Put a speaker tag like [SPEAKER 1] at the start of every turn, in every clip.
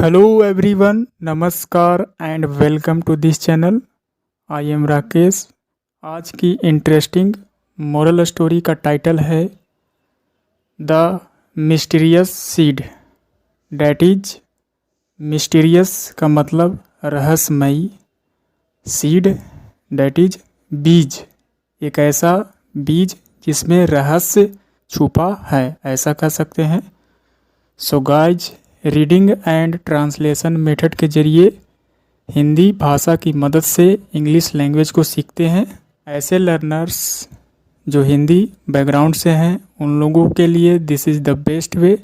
[SPEAKER 1] Hello everyone, नमस्कार and welcome to this channel. I am Rakesh. आज की इंटरेस्टिंग मोरल स्टोरी का टाइटल है the mysterious seed. That is mysterious का मतलब रहस्यमयी, सीड डैट इज बीज, एक ऐसा बीज जिसमें रहस्य छुपा है, ऐसा कह सकते हैं। So guys, reading and translation method के जरिए हिंदी भाषा की मदद से इंग्लिश लैंग्वेज को सीखते हैं। ऐसे लर्नर्स जो हिंदी बैकग्राउंड से हैं उन लोगों के लिए this is the best way.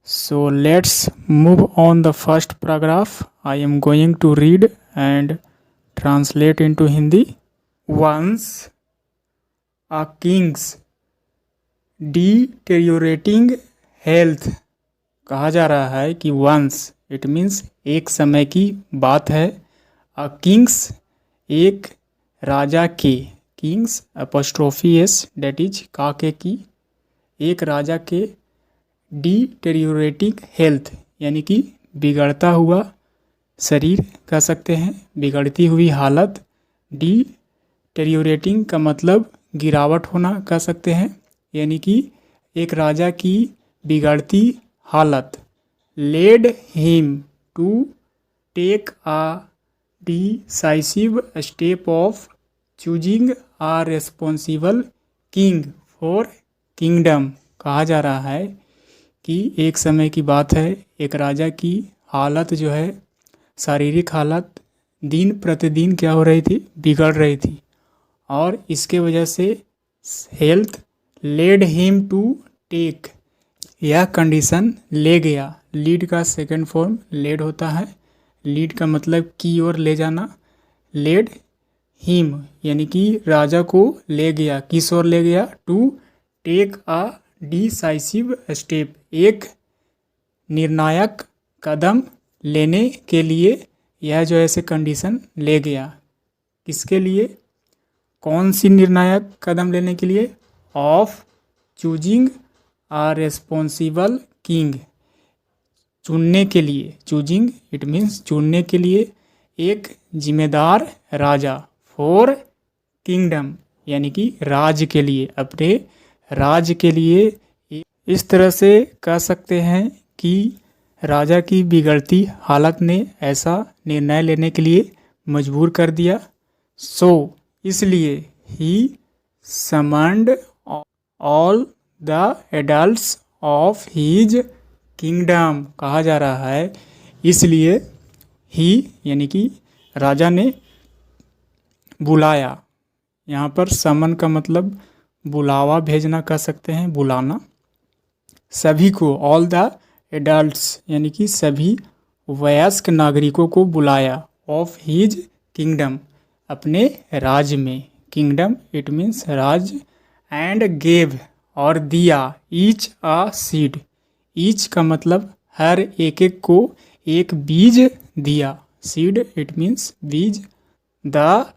[SPEAKER 1] So let's move on the first paragraph. I am going to read and translate into Hindi. Once a king's deteriorating health. कहा जा रहा है कि वंस इट मीन्स एक समय की बात है। अ किंग्स एक राजा के, king's apostrophe S that is का के की, एक राजा के डिटेरियोरेटिंग हेल्थ यानी कि बिगड़ता हुआ शरीर कह सकते हैं, बिगड़ती हुई हालत। डिटेरियोरेटिंग का मतलब गिरावट होना कह सकते हैं, यानी कि एक राजा की बिगड़ती हालत। Led him to take a decisive step of choosing a responsible king for kingdom. कहा जा रहा है कि एक समय की बात है, एक राजा की हालत जो है, शारीरिक हालत दिन प्रतिदिन क्या हो रही थी, बिगड़ रही थी, और इसके वजह से health led him to take, यह कंडीशन ले गया। लीड का सेकंड फॉर्म लेड होता है। लीड का मतलब की ओर ले जाना। लेड हिम यानी कि राजा को ले गया, किस ओर ले गया, to take a decisive step, एक निर्णायक कदम लेने के लिए यह जो ऐसे कंडीशन ले गया। किसके लिए, कौन सी निर्णायक कदम लेने के लिए, of choosing a responsible king, चुनने के लिए, चूजिंग इट मीन्स चुनने के लिए एक जिम्मेदार राजा, फॉर किंगडम यानी कि राज के लिए, अपने राज के लिए। इस तरह से कह सकते हैं कि राजा की बिगड़ती हालत ने ऐसा निर्णय लेने के लिए मजबूर कर दिया। सो इसलिए ही summoned all the adults of his kingdom. कहा जा रहा है इसलिए ही यानी कि राजा ने बुलाया। यहाँ पर समन का मतलब बुलावा भेजना कह सकते हैं, बुलाना। सभी को, ऑल द एडल्ट्स यानी कि सभी वयस्क नागरिकों को बुलाया, ऑफ हीज किंगडम अपने राज में, kingdom it means Raj, and gave और दिया, ईच अ सीड, ईच का मतलब हर एक एक को एक बीज दिया, सीड इट मीन्स बीज। The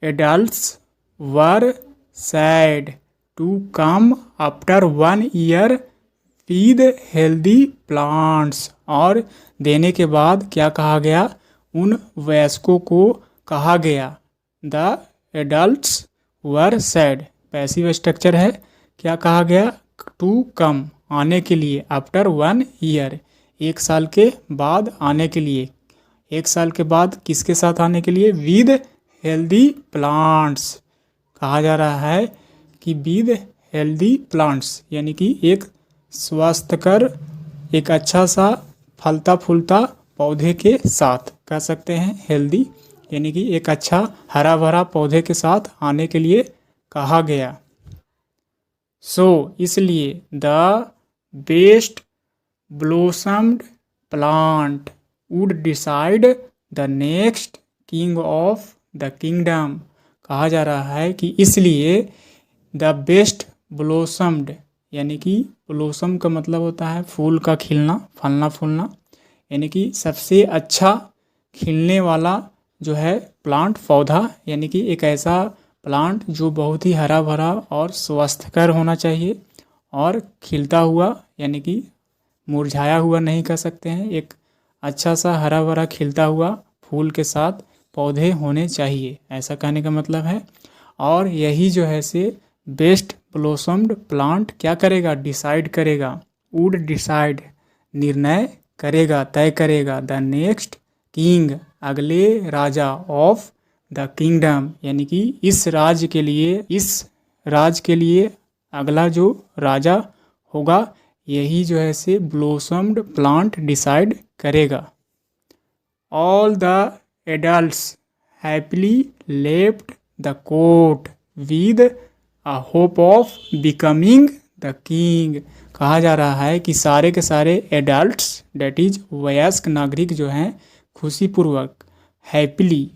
[SPEAKER 1] adults were said to come after 1 year with healthy plants, और देने के बाद क्या कहा गया, उन वयस्कों को कहा गया। The adults were sad passive structure है, क्या कहा गया, टू कम आने के लिए, आफ्टर 1 ईयर एक साल के बाद आने के लिए, एक साल के बाद किसके साथ आने के लिए, विद हेल्दी प्लांट्स। कहा जा रहा है कि विद हेल्दी प्लांट्स यानी कि एक स्वास्थ्यकर, एक अच्छा सा फलता फूलता पौधे के साथ कह सकते हैं, हेल्दी यानी कि एक अच्छा हरा भरा पौधे के साथ आने के लिए कहा गया। सो इसलिए the best blossomed plant would decide the next king of the kingdom. कहा जा रहा है कि इसलिए द बेस्ट ब्लोसम्ड यानी कि ब्लोसम का मतलब होता है फूल का खिलना, फलना फूलना, यानी कि सबसे अच्छा खिलने वाला जो है प्लांट, पौधा, यानी कि एक ऐसा प्लांट जो बहुत ही हरा भरा और स्वस्थकर होना चाहिए, और खिलता हुआ यानी कि मुरझाया हुआ नहीं कह सकते हैं, एक अच्छा सा हरा भरा खिलता हुआ फूल के साथ पौधे होने चाहिए, ऐसा कहने का मतलब है। और यही जो है से बेस्ट ब्लोसम्ड प्लांट क्या करेगा, डिसाइड करेगा, वुड डिसाइड निर्णय करेगा, तय करेगा, द नेक्स्ट किंग अगले राजा ऑफ द किंगडम, यानी कि इस राज के लिए अगला जो राजा होगा यही जो है से ब्लोसम्ड प्लांट डिसाइड करेगा। All the adults happily left the court with a hope of becoming the king. कहा जा रहा है कि सारे के सारे एडल्ट्स डेट इज वयस्क नागरिक जो हैं खुशीपूर्वक, हैप्पीली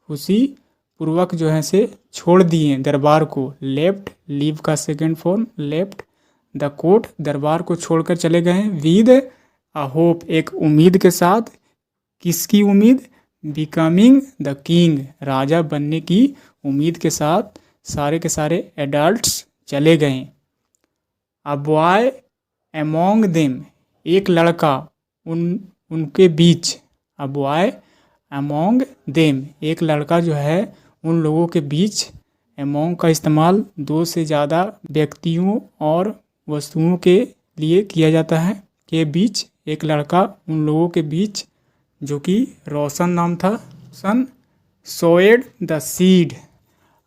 [SPEAKER 1] खुशीपूर्वक जो है से छोड़ दिए दरबार को। लेफ्ट, लीव का second form left, the court दरबार को छोड़कर चले गए। विद अ होप एक उम्मीद के साथ, किसकी उम्मीद, बिकमिंग द किंग राजा बनने की उम्मीद के साथ सारे के सारे एडल्ट्स चले गए। अ बॉय अमोंग देम एक लड़का उनके बीच, अ बॉय अमोंग देम एक लड़का जो है उन लोगों के बीच। अमोंग का इस्तेमाल दो से ज़्यादा व्यक्तियों और वस्तुओं के लिए किया जाता है। के बीच एक लड़का उन लोगों के बीच जो कि रोशन नाम था, सन सोएड द सीड।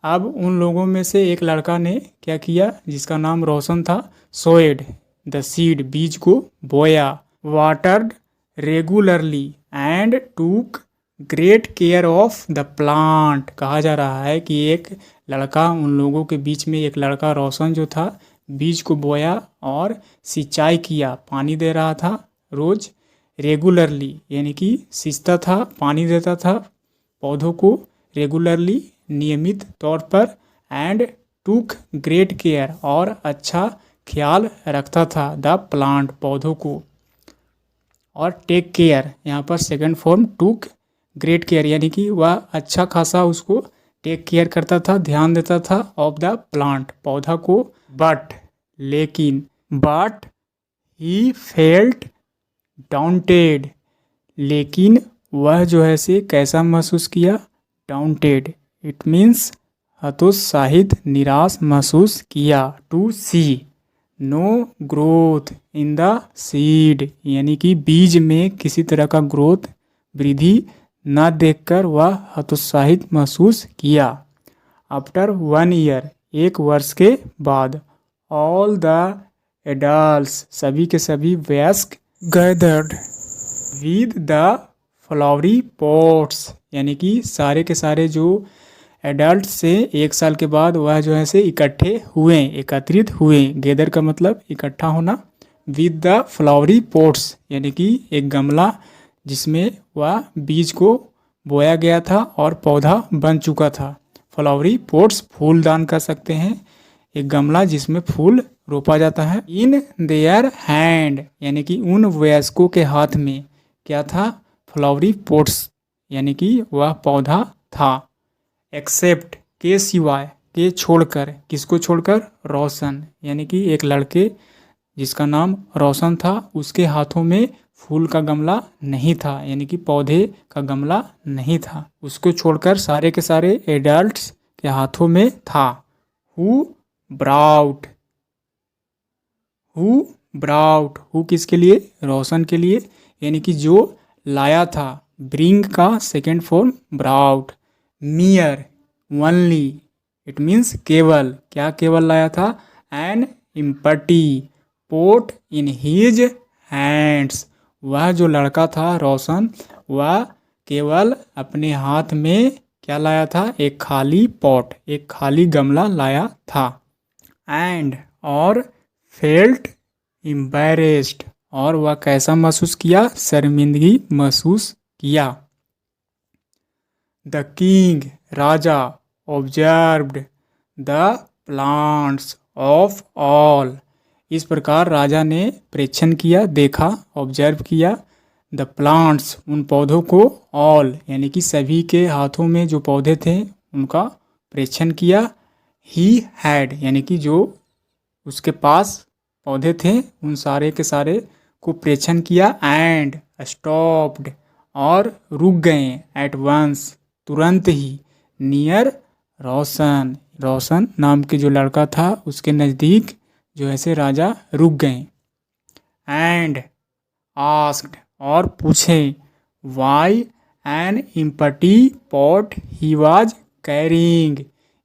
[SPEAKER 1] अब उन लोगों में से एक लड़का ने क्या किया, जिसका नाम रोशन था, सोएड द सीड बीज को बोया। वाटर्ड रेगुलरली एंड टूक great care of the plant. कहा जा रहा है कि एक लड़का उन लोगों के बीच में एक लड़का रोशन जो था बीज को बोया और सिंचाई किया, पानी दे रहा था रोज। रेगुलरली यानी कि सींचता था, पानी देता था पौधों को रेगुलरली नियमित तौर पर। एंड टूक ग्रेट केयर और अच्छा ख्याल रखता था द प्लांट पौधों को। और टेक केयर यहाँ पर सेकंड फॉर्म टूक ग्रेट केयर यानी कि वह अच्छा खासा उसको टेक केयर करता था, ध्यान देता था ऑफ द प्लांट पौधा को। बट लेकिन, बट ही फेल्ट डाउनटेड लेकिन वह जो है से कैसा महसूस किया, डाउनटेड इट मीन्स हतोत्साहित, निराश महसूस किया। To see no growth in the seed यानी कि बीज में किसी तरह का ग्रोथ, वृद्धि न देखकर वह हतोत्साहित महसूस किया। आफ्टर 1 ईयर एक वर्ष के बाद, ऑल द एडल्ट्स सभी के सभी वयस्क, gathered with the flowery pots यानी कि सारे के सारे जो एडल्ट से 1 साल के बाद वह जो है से एकत्रित हुए। गैदर का मतलब इकट्ठा होना। विद द फ्लावरी पॉट्स यानी कि एक गमला जिसमें वह बीज को बोया गया था और पौधा बन चुका था। फ्लावरी पॉट्स फूलदान कर सकते हैं, एक गमला जिसमें फूल रोपा जाता है। इन देयर हैंड यानी कि उन वयस्कों के हाथ में क्या था, फ्लावरी पॉट्स यानी कि वह पौधा था। एक्सेप्ट के सिवाय, के छोड़कर, किसको छोड़कर, रोशन यानी कि एक लड़के जिसका नाम रोशन था उसके हाथों में फूल का गमला नहीं था यानी कि पौधे का गमला नहीं था। उसको छोड़कर सारे के सारे एडल्ट्स के हाथों में था। हु ब्राउट, हु किसके लिए, रोशन के लिए यानी कि जो लाया था। ब्रिंग का second form brought. Mere only it means केवल, क्या केवल लाया था, an empty pot in his hands वह जो लड़का था रोशन वह केवल अपने हाथ में क्या लाया था, एक खाली पॉट, एक खाली गमला लाया था। एंड और फेल्ट एम्बैरेस्ड और वह कैसा महसूस किया, शर्मिंदगी महसूस किया। The king Raja observed the plants of all इस प्रकार राजा ने प्रेक्षण किया, देखा, ऑब्जर्व किया। द प्लांट्स उन पौधों को, ऑल यानी कि सभी के हाथों में जो पौधे थे उनका प्रेक्षण किया। ही हैड यानी कि जो उसके पास पौधे थे उन सारे के सारे को प्रेक्षण किया, एंड स्टॉप्ड और रुक गए, एट वंस तुरंत ही, नियर रोशन, रोशन नाम के जो लड़का था उसके नज़दीक जो ऐसे राजा रुक गए, एंड आस्क्ड और पूछे, why an empty pot he was carrying,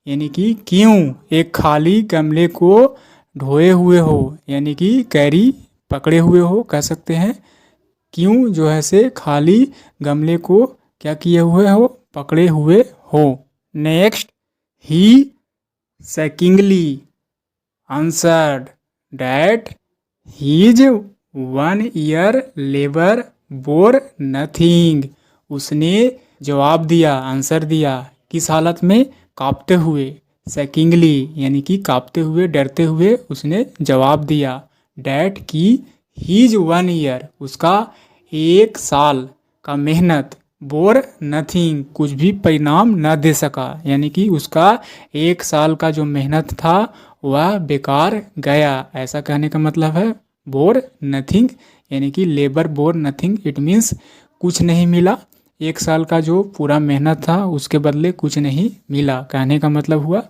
[SPEAKER 1] यानी कि क्यों एक खाली गमले को ढोए हुए हो, यानी कि कैरी पकड़े हुए हो कह सकते हैं, क्यों जो है से खाली गमले को क्या किए हुए हो, पकड़े हुए हो। Next, he shockingly answered that his 1 year labour bore nothing, उसने जवाब दिया, आंसर दिया, किस हालत में, कांपते हुए, सेकिंगली यानी कि कांपते हुए, डरते हुए उसने जवाब दिया, डैट की हीज 1 ईयर उसका 1 साल का मेहनत, बोर नथिंग कुछ भी परिणाम न दे सका, यानी कि उसका 1 साल का जो मेहनत था वह बेकार गया, ऐसा कहने का मतलब है बोर नथिंग, यानी कि labour bore nothing, it means कुछ नहीं मिला, 1 साल का जो पूरा मेहनत था उसके बदले कुछ नहीं मिला, कहने का मतलब हुआ।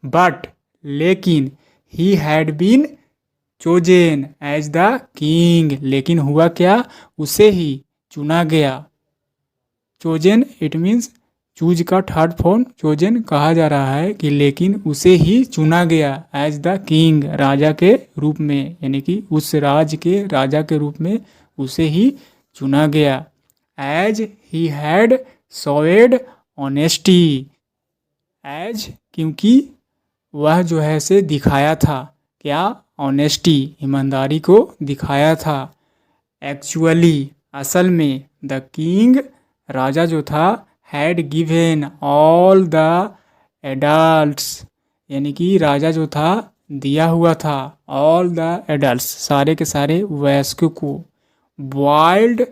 [SPEAKER 1] बट लेकिन he had been chosen as the king, लेकिन हुआ क्या, उसे ही चुना गया, चोजेन इट मीन्स चूज का थर्ड फॉर्म चोजेन कहा जा रहा है कि लेकिन उसे ही चुना गया, एज द किंग राजा के रूप में, यानी कि उस राज के राजा के रूप में उसे ही चुना गया, as he had showed honesty, as क्योंकि वह जो है से दिखाया था, क्या, ऑनेस्टी ईमानदारी को दिखाया था, एक्चुअली असल में, द किंग राजा जो था, had given all the adults, यानी कि राजा जो था दिया हुआ था, ऑल द एडल्ट्स सारे के सारे वयस्कों को, बॉइल्ड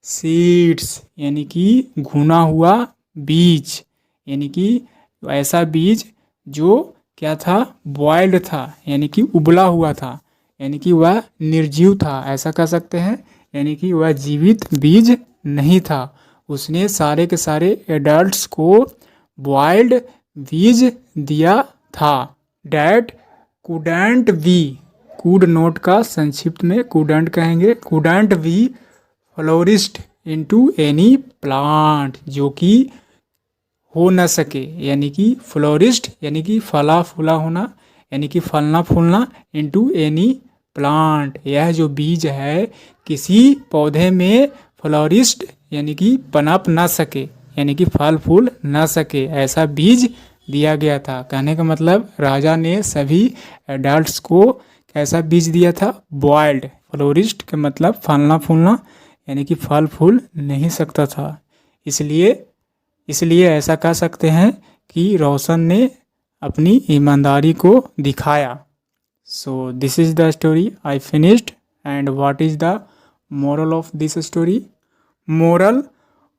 [SPEAKER 1] सीड्स यानी कि भुना हुआ बीज, यानी कि ऐसा बीज जो क्या था, बॉइल्ड था यानी कि उबला हुआ था, यानी कि वह निर्जीव था ऐसा कह सकते हैं, यानी कि वह जीवित बीज नहीं था, उसने सारे के सारे एडल्ट्स को बॉइल्ड बीज दिया था। That couldn't be, could note का संक्षिप्त में कुडेंट कहेंगे, couldn't be flourished into any plant, जो कि हो न सके, यानी कि फ्लोरिस्ट यानी कि फला फूला होना, यानी कि फलना फूलना, इनटू एनी प्लांट, यह जो बीज है किसी पौधे में फ्लोरिस्ट यानी कि पनप ना सके, यानी कि फल फूल ना सके, ऐसा बीज दिया गया था, कहने का मतलब राजा ने सभी एडल्ट्स को कैसा बीज दिया था, बॉइल्ड, फ्लोरिस्ट का मतलब फलना फूलना, यानी कि फल फूल नहीं सकता था, इसलिए ऐसा कह सकते हैं कि रोशन ने अपनी ईमानदारी को दिखाया। So this is the story I finished, and what is the moral of this story, moral,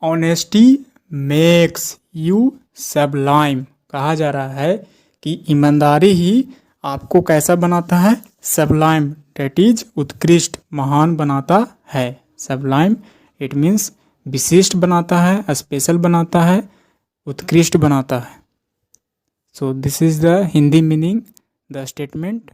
[SPEAKER 1] honesty makes you Sublime, कहा जा रहा है कि ईमानदारी ही आपको कैसा बनाता है, सबलाइम, डेट इज उत्कृष्ट, महान बनाता है, सबलाइम इट मीन्स विशिष्ट बनाता है, स्पेशल बनाता है, उत्कृष्ट बनाता है। So this is the Hindi meaning the statement.